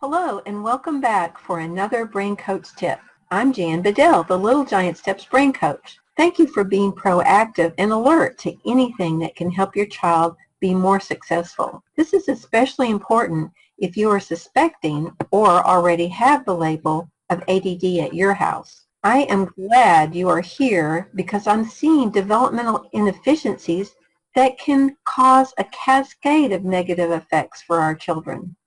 Hello and welcome back for another Brain Coach tip. I'm Jan Bedell, the Little Giant Steps Brain Coach. Thank you for being proactive and alert to anything that can help your child be more successful. This is especially important if you are suspecting or already have the label of ADD at your house. I am glad you are here because I'm seeing developmental inefficiencies that can cause a cascade of negative effects for our children.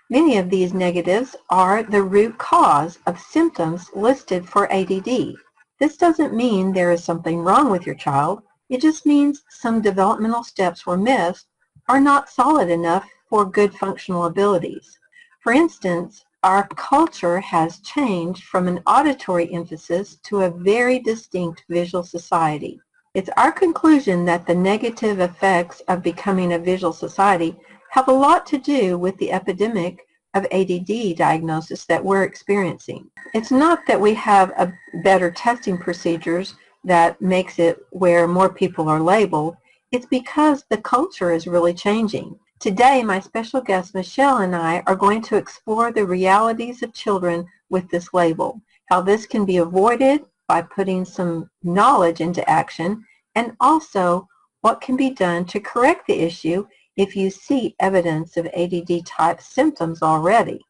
Many of these negatives are the root cause of symptoms listed for ADD. This doesn't mean there is something wrong with your child. It just means some developmental steps were missed or not solid enough for good functional abilities. For instance, our culture has changed from an auditory emphasis to a very distinct visual society. It's our conclusion that the negative effects of becoming a visual society have a lot to do with the epidemic of ADD diagnosis that we're experiencing. It's not that we have a better testing procedures that makes it where more people are labeled. It's because the culture is really changing. Today, my special guest Michelle and I are going to explore the realities of children with this label, how this can be avoided by putting some knowledge into action, and also what can be done to correct the issue if you see evidence of ADD-type symptoms already.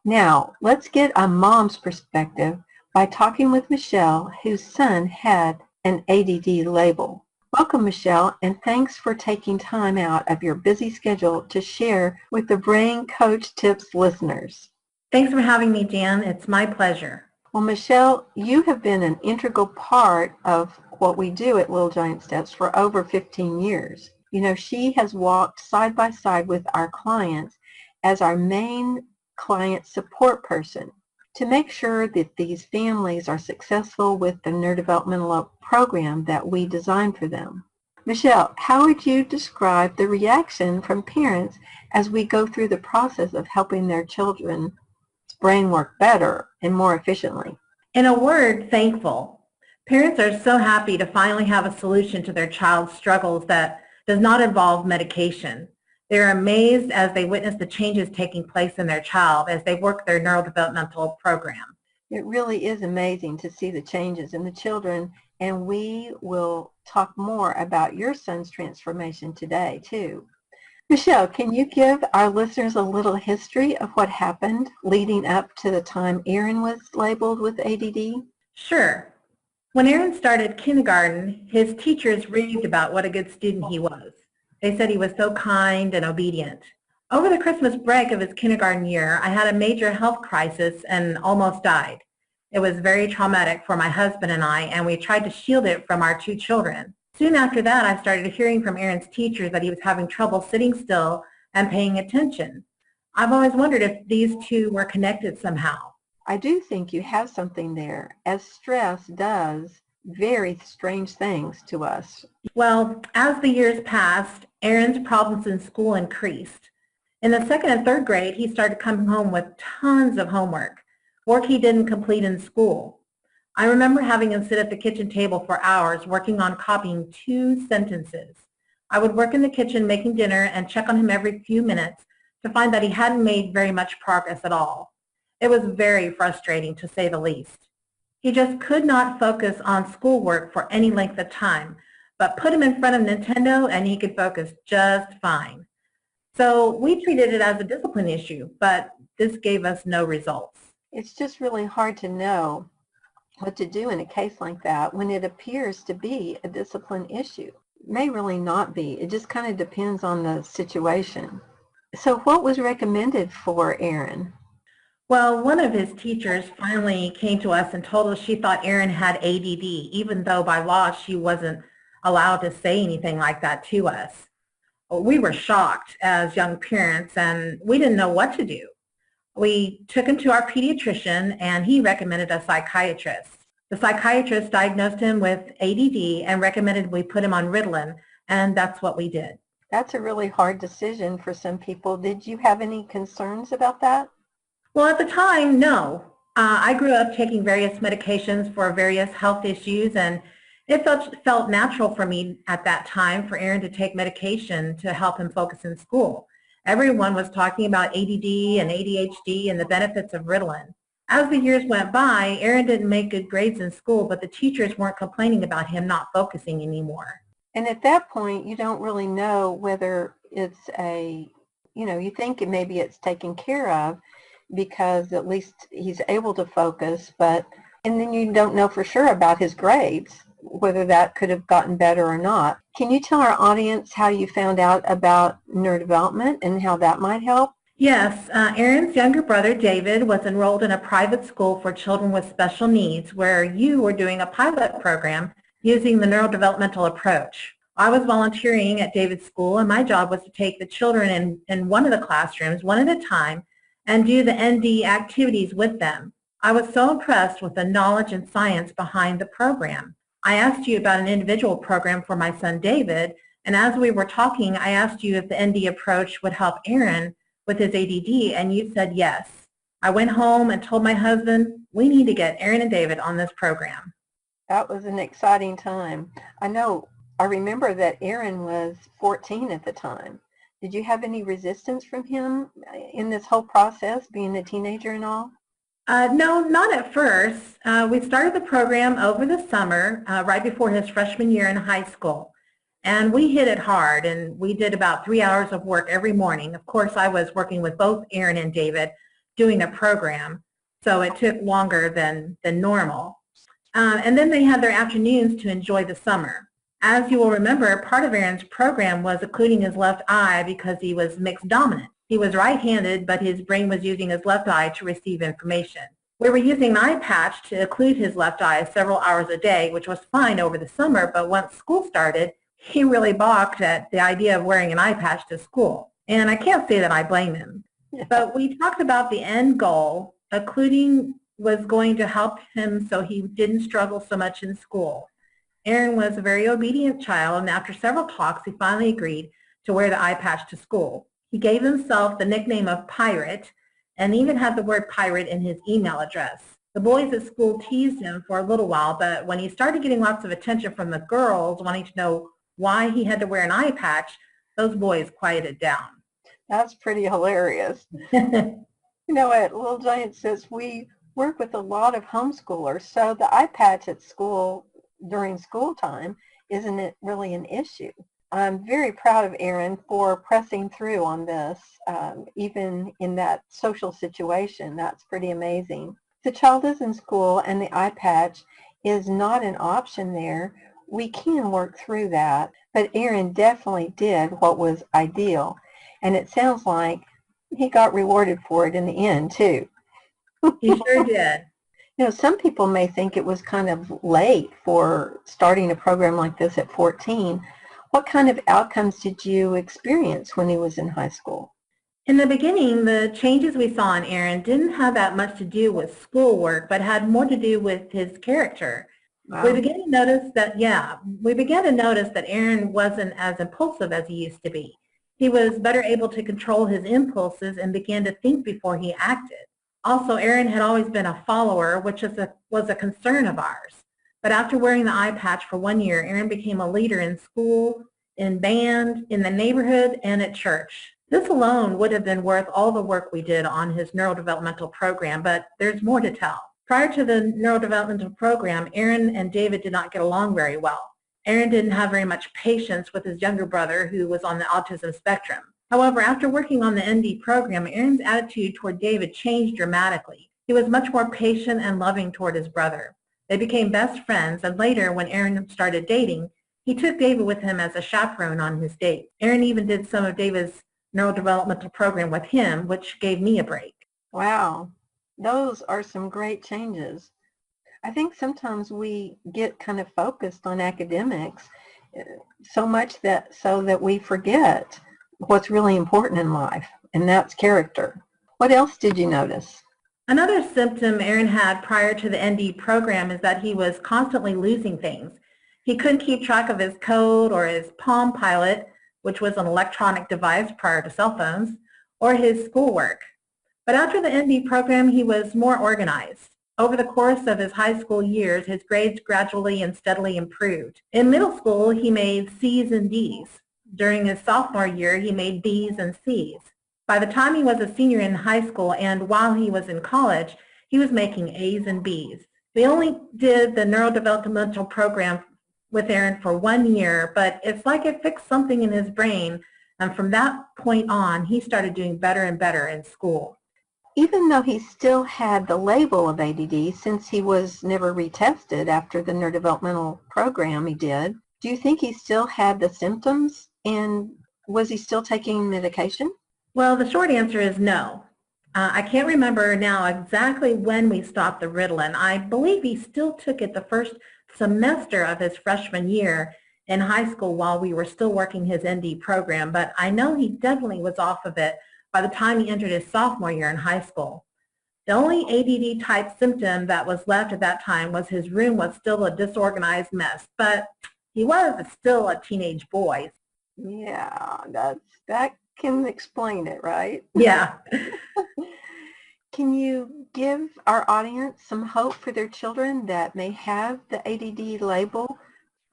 Now, let's get a mom's perspective by talking with Michelle, whose son had an ADD label. Welcome, Michelle, and thanks for taking time out of your busy schedule to share with the Brain Coach Tips listeners. Thanks for having me, Jan. It's my pleasure. Well, Michelle, you have been an integral part of what we do at Little Giant Steps for over 15 years. You know, she has walked side by side with our clients as our main client support person to make sure that these families are successful with the neurodevelopmental program that we designed for them. Michelle, how would you describe the reaction from parents as we go through the process of helping their children's brain work better and more efficiently? In a word, thankful. Parents are so happy to finally have a solution to their child's struggles that does not involve medication. They're amazed as they witness the changes taking place in their child as they work their neurodevelopmental program. It really is amazing to see the changes in the children, and we will talk more about your son's transformation today, too. Michelle, can you give our listeners a little history of what happened leading up to the time Aaron was labeled with ADD? Sure. When Aaron started kindergarten, his teachers raved about what a good student he was. They said he was so kind and obedient. Over the Christmas break of his kindergarten year, I had a major health crisis and almost died. It was very traumatic for my husband and I, and we tried to shield it from our two children. Soon after that, I started hearing from Aaron's teachers that he was having trouble sitting still and paying attention. I've always wondered if these two were connected somehow. I do think you have something there, as stress does very strange things to us. Well, as the years passed, Aaron's problems in school increased. In the second and third grade, he started coming home with tons of homework, work he didn't complete in school. I remember having him sit at the kitchen table for hours working on copying 2 sentences. I would work in the kitchen making dinner and check on him every few minutes to find that he hadn't made very much progress at all. It was very frustrating, to say the least. He just could not focus on schoolwork for any length of time, but put him in front of Nintendo and he could focus just fine. So we treated it as a discipline issue, but this gave us no results. It's just really hard to know what to do in a case like that when it appears to be a discipline issue. It may really not be. It just kind of depends on the situation. So what was recommended for Aaron? Well, one of his teachers finally came to us and told us she thought Aaron had ADD, even though by law she wasn't allowed to say anything like that to us. We were shocked as young parents, and we didn't know what to do. We took him to our pediatrician, and he recommended a psychiatrist. The psychiatrist diagnosed him with ADD and recommended we put him on Ritalin, and that's what we did. That's a really hard decision for some people. Did you have any concerns about that? Well, at the time, no. I grew up taking various medications for various health issues, and it felt natural for me at that time for Aaron to take medication to help him focus in school. Everyone was talking about ADD and ADHD and the benefits of Ritalin. As the years went by, Aaron didn't make good grades in school, but the teachers weren't complaining about him not focusing anymore. And at that point, you don't really know whether it's you think maybe it's taken care of because at least he's able to focus, and then you don't know for sure about his grades, whether that could have gotten better or not. Can you tell our audience how you found out about neurodevelopment and how that might help? Yes, Aaron's younger brother, David, was enrolled in a private school for children with special needs where you were doing a pilot program using the neurodevelopmental approach. I was volunteering at David's school, and my job was to take the children in one of the classrooms, one at a time, and do the ND activities with them. I was so impressed with the knowledge and science behind the program. I asked you about an individual program for my son, David, and as we were talking, I asked you if the ND approach would help Aaron with his ADD, and you said yes. I went home and told my husband, we need to get Aaron and David on this program. That was an exciting time. I remember that Aaron was 14 at the time. Did you have any resistance from him in this whole process, being a teenager and all? No, not at first. We started the program over the summer, right before his freshman year in high school. And we hit it hard, and we did about 3 hours of work every morning. Of course, I was working with both Aaron and David doing the program, so it took longer than normal. And then they had their afternoons to enjoy the summer. As you will remember, part of Aaron's program was occluding his left eye because he was mixed dominant. He was right-handed, but his brain was using his left eye to receive information. We were using an eye patch to occlude his left eye several hours a day, which was fine over the summer, but once school started, he really balked at the idea of wearing an eye patch to school. And I can't say that I blame him. But we talked about the end goal. Occluding was going to help him so he didn't struggle so much in school. Aaron was a very obedient child, and after several talks, he finally agreed to wear the eye patch to school. He gave himself the nickname of Pirate and even had the word pirate in his email address. The boys at school teased him for a little while, but when he started getting lots of attention from the girls wanting to know why he had to wear an eye patch, those boys quieted down. That's pretty hilarious. At Little Giant says we work with a lot of homeschoolers, so the eye patch at school during school time isn't it really an issue. I'm very proud of Aaron for pressing through on this, even in that social situation. That's pretty amazing. If the child is in school and the eye patch is not an option there, we can work through that. But Aaron definitely did what was ideal, and it sounds like he got rewarded for it in the end, too. He sure did. Some people may think it was kind of late for starting a program like this at 14. What kind of outcomes did you experience when he was in high school? In the beginning, the changes we saw in Aaron didn't have that much to do with schoolwork, but had more to do with his character. Wow. We began to notice that Aaron wasn't as impulsive as he used to be. He was better able to control his impulses and began to think before he acted. Also, Aaron had always been a follower, which was a concern of ours. But after wearing the eye patch for 1 year, Aaron became a leader in school, in band, in the neighborhood, and at church. This alone would have been worth all the work we did on his neurodevelopmental program, but there's more to tell. Prior to the neurodevelopmental program, Aaron and David did not get along very well. Aaron didn't have very much patience with his younger brother, who was on the autism spectrum. However, after working on the ND program, Aaron's attitude toward David changed dramatically. He was much more patient and loving toward his brother. They became best friends, and later, when Aaron started dating, he took David with him as a chaperone on his date. Aaron even did some of David's neurodevelopmental program with him, which gave me a break. Wow, those are some great changes. I think sometimes we get kind of focused on academics so much that we forget what's really important in life, and that's character. What else did you notice? Another symptom Aaron had prior to the ND program is that he was constantly losing things. He couldn't keep track of his code or his Palm Pilot, which was an electronic device prior to cell phones, or his schoolwork. But after the ND program, he was more organized. Over the course of his high school years, his grades gradually and steadily improved. In middle school, he made C's and D's. During his sophomore year, he made B's and C's. By the time he was a senior in high school and while he was in college, he was making A's and B's. We only did the neurodevelopmental program with Aaron for 1 year, but it's like it fixed something in his brain, and from that point on, he started doing better and better in school. Even though he still had the label of ADD, since he was never retested after the neurodevelopmental program he did, do you think he still had the symptoms, and was he still taking medication? Well, the short answer is no. I can't remember now exactly when we stopped the Ritalin. I believe he still took it the first semester of his freshman year in high school while we were still working his ND program, but I know he definitely was off of it by the time he entered his sophomore year in high school. The only ADD type symptom that was left at that time was his room was still a disorganized mess, but he was still a teenage boy. Yeah, that can explain it, right? Yeah. Can you give our audience some hope for their children that may have the ADD label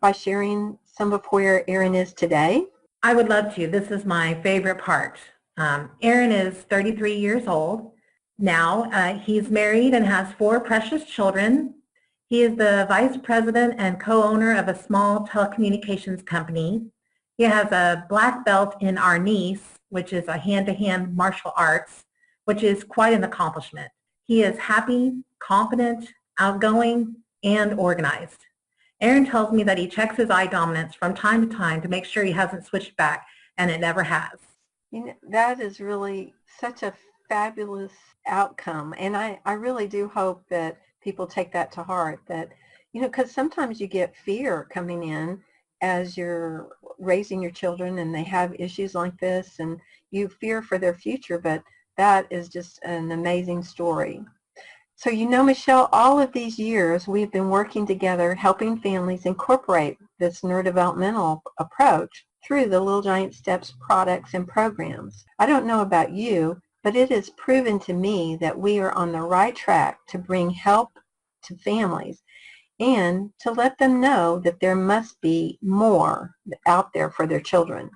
by sharing some of where Aaron is today? I would love to. This is my favorite part. Aaron is 33 years old now. He's married and has 4 precious children. He is the vice president and co-owner of a small telecommunications company. He has a black belt in arnis, which is a hand-to-hand martial arts, which is quite an accomplishment. He is happy, confident, outgoing, and organized. Aaron tells me that he checks his eye dominance from time to time to make sure he hasn't switched back, and it never has. You know, that is really such a fabulous outcome, and I really do hope that people take that to heart, that, you know, because sometimes you get fear coming in as you're raising your children and they have issues like this, and you fear for their future, but that is just an amazing story. So, you know, Michelle, all of these years we've been working together helping families incorporate this neurodevelopmental approach through the Little Giant Steps products and programs. I don't know about you, but it has proven to me that we are on the right track to bring help to families and to let them know that there must be more out there for their children.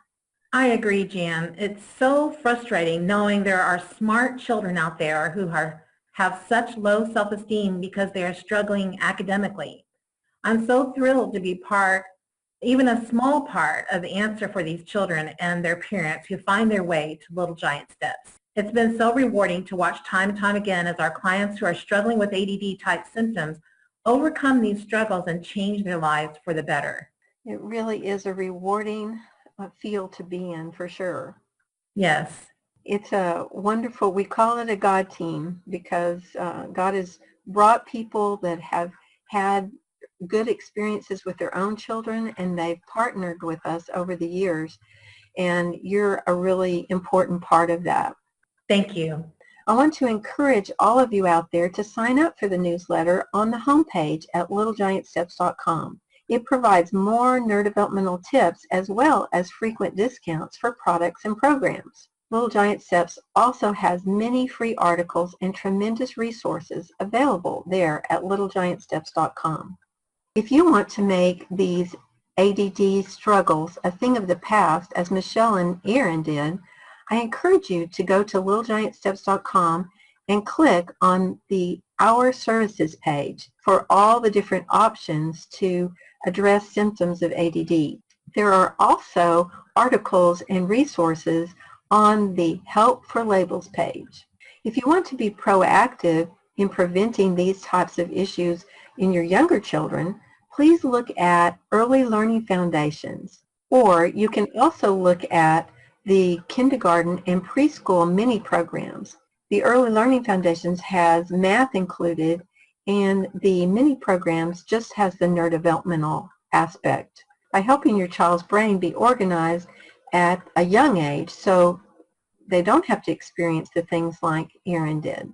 I agree, Jan. It's so frustrating knowing there are smart children out there who have such low self-esteem because they are struggling academically. I'm so thrilled to be part, even a small part, of the answer for these children and their parents who find their way to Little Giant Steps. It's been so rewarding to watch time and time again as our clients who are struggling with ADD-type symptoms overcome these struggles and change their lives for the better. It really is a rewarding field to be in, for sure. Yes. It's a wonderful, we call it a God team, because God has brought people that have had good experiences with their own children, and they've partnered with us over the years, and you're a really important part of that. Thank you. I want to encourage all of you out there to sign up for the newsletter on the homepage at littlegiantsteps.com. It provides more neurodevelopmental tips as well as frequent discounts for products and programs. Little Giant Steps also has many free articles and tremendous resources available there at littlegiantsteps.com. If you want to make these ADD struggles a thing of the past, as Michelle and Aaron did, I encourage you to go to littlegiantsteps.com and click on the Our Services page for all the different options to address symptoms of ADD. There are also articles and resources on the Help for Labels page. If you want to be proactive in preventing these types of issues in your younger children, please look at Early Learning Foundations, or you can also look at the kindergarten and preschool mini programs. The Early Learning Foundations has math included, and the mini programs just has the neurodevelopmental aspect. By helping your child's brain be organized at a young age so they don't have to experience the things like Aaron did.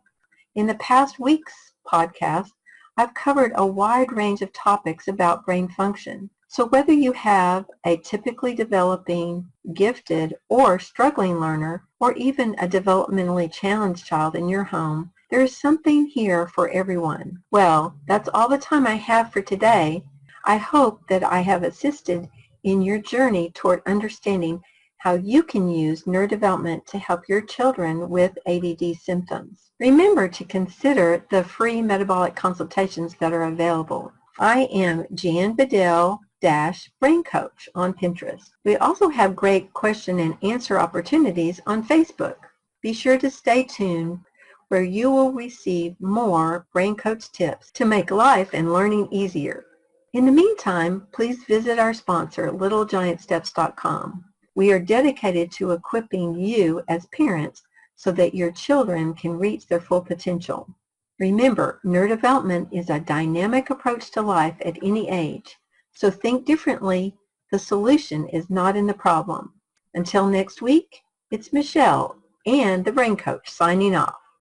In the past week's podcast, I've covered a wide range of topics about brain function. So whether you have a typically developing, gifted, or struggling learner, or even a developmentally challenged child in your home, there is something here for everyone. Well, that's all the time I have for today. I hope that I have assisted in your journey toward understanding how you can use neurodevelopment to help your children with ADD symptoms. Remember to consider the free metabolic consultations that are available. I am Jan Bedell Brain Coach on Pinterest. We also have great question and answer opportunities on Facebook. Be sure to stay tuned where you will receive more Brain Coach tips to make life and learning easier. In the meantime, please visit our sponsor, littlegiantsteps.com. We are dedicated to equipping you as parents so that your children can reach their full potential. Remember, neurodevelopment is a dynamic approach to life at any age. So think differently. The solution is not in the problem. Until next week, it's Michelle and the Brain Coach signing off.